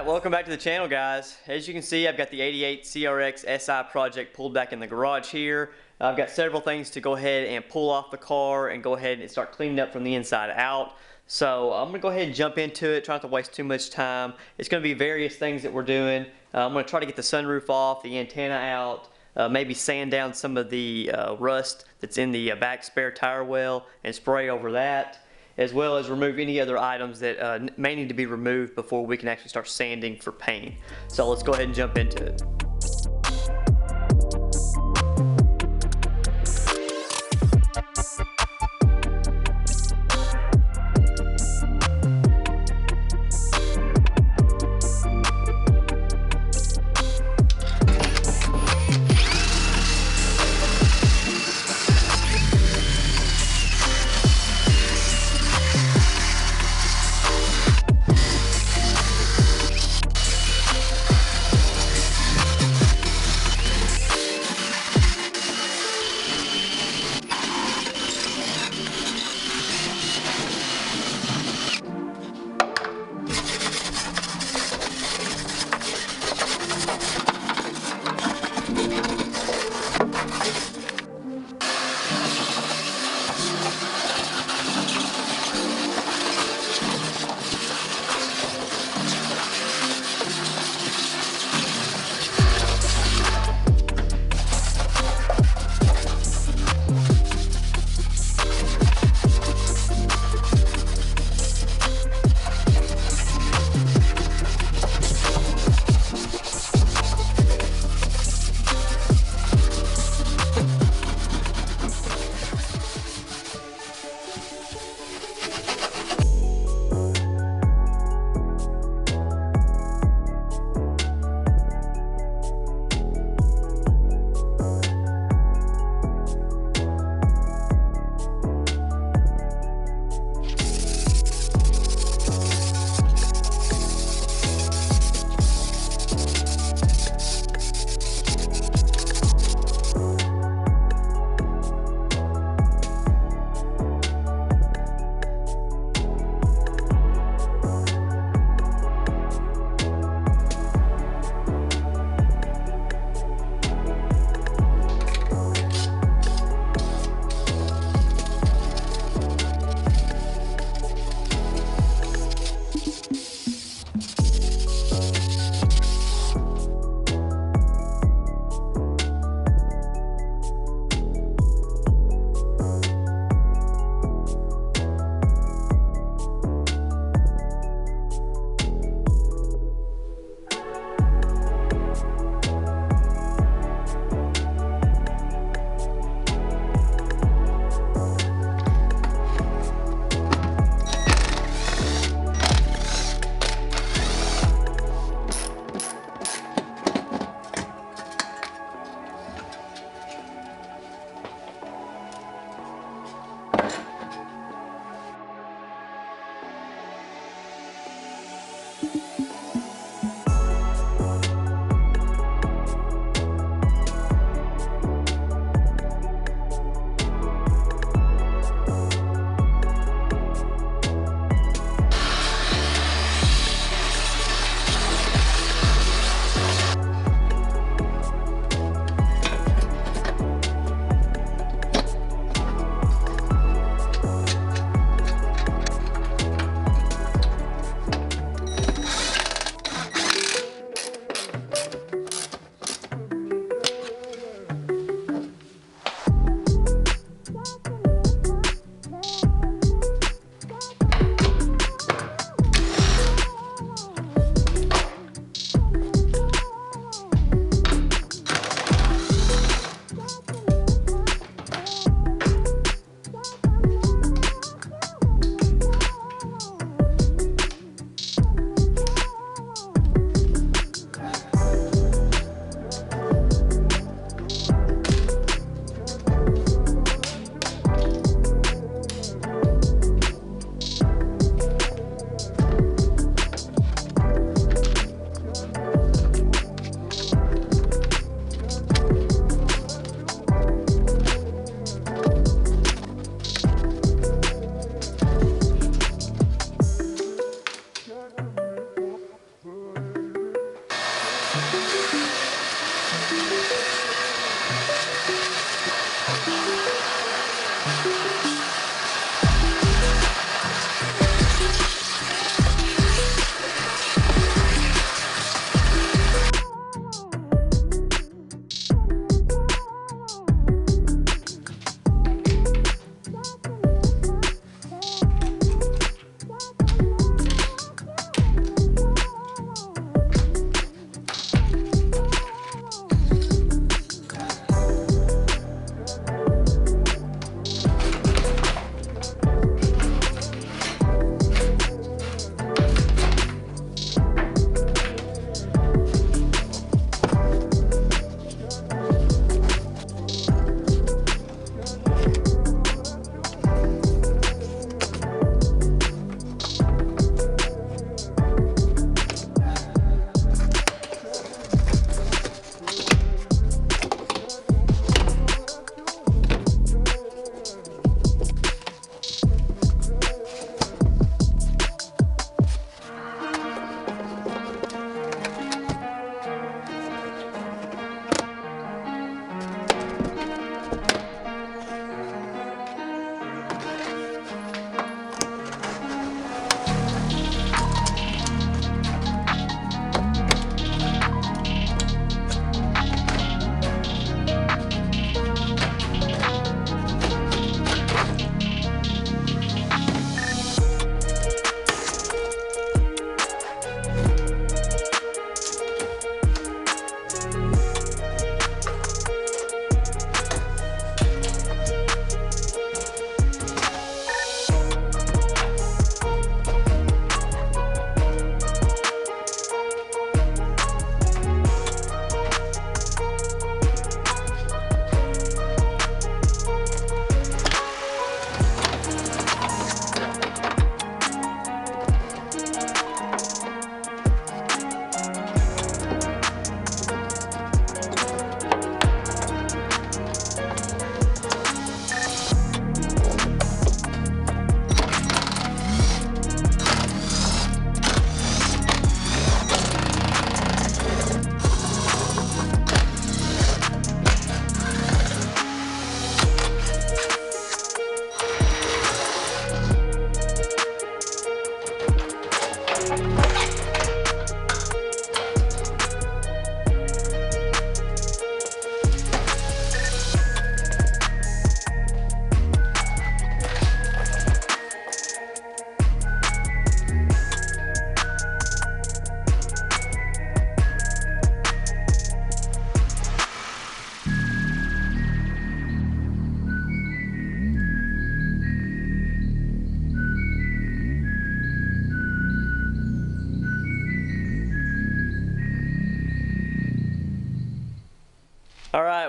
welcome back to the channel, guys. As you can see, I've got the 88 CRX SI project pulled back in the garage here. I've got several things to go ahead and pull off the car and go ahead and start cleaning up from the inside out. So I'm going to go ahead and jump into it, try not to waste too much time. It's going to be various things that we're doing. I'm going to try to get the sunroof off, the antenna out, maybe sand down some of the rust that's in the back spare tire well and spray over that, as well as remove any other items that may need to be removed before we can actually start sanding for paint. So let's go ahead and jump into it.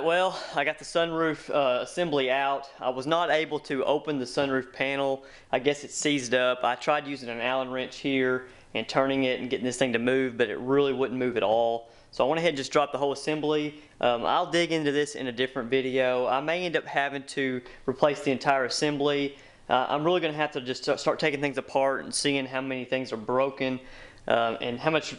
Alright, well, I got the sunroof assembly out. I was not able to open the sunroof panel. I guess it's seized up. I tried using an Allen wrench here and turning it and getting this thing to move, but it really wouldn't move at all. So I went ahead and just dropped the whole assembly. I'll dig into this in a different video. I may end up having to replace the entire assembly. I'm really going to have to just start taking things apart and seeing how many things are broken and how much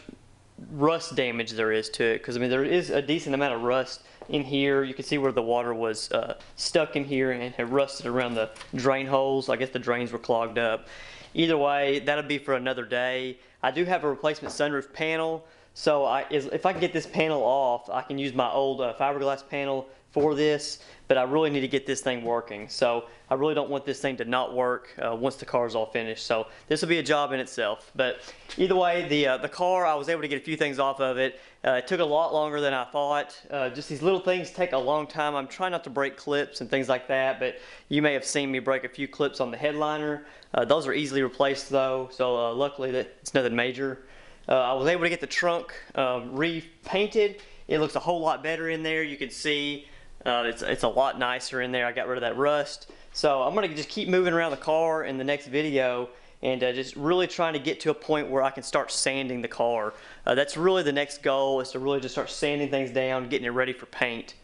rust damage there is to it, because I mean there is a decent amount of rust in here. You can see where the water was stuck in here and had rusted around the drain holes. I guess the drains were clogged up. Either way, that'll be for another day. I do have a replacement sunroof panel, so if I can get this panel off, I can use my old fiberglass panel for this, but I really need to get this thing working. So I really don't want this thing to not work once the car is all finished. So this will be a job in itself. But either way, the car, I was able to get a few things off of it. It took a lot longer than I thought. Just these little things take a long time. I'm trying not to break clips and things like that, but you may have seen me break a few clips on the headliner. Those are easily replaced though, so luckily that it's nothing major. I was able to get the trunk repainted. It looks a whole lot better in there. You can see it's a lot nicer in there. I got rid of that rust. So I'm going to just keep moving around the car in the next video and just really trying to get to a point where I can start sanding the car. That's really the next goal, is to really just start sanding things down, getting it ready for paint.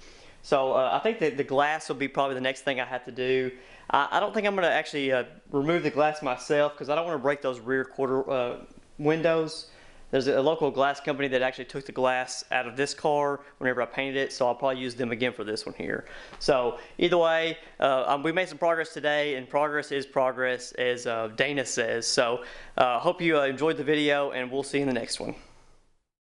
So I think that the glass will be probably the next thing I have to do. I don't think I'm going to actually remove the glass myself, because I don't want to break those rear quarter windows. There's a local glass company that actually took the glass out of this car whenever I painted it, so I'll probably use them again for this one here. So either way, we made some progress today, and progress is progress, as Dana says. So hope you enjoyed the video, and we'll see you in the next one.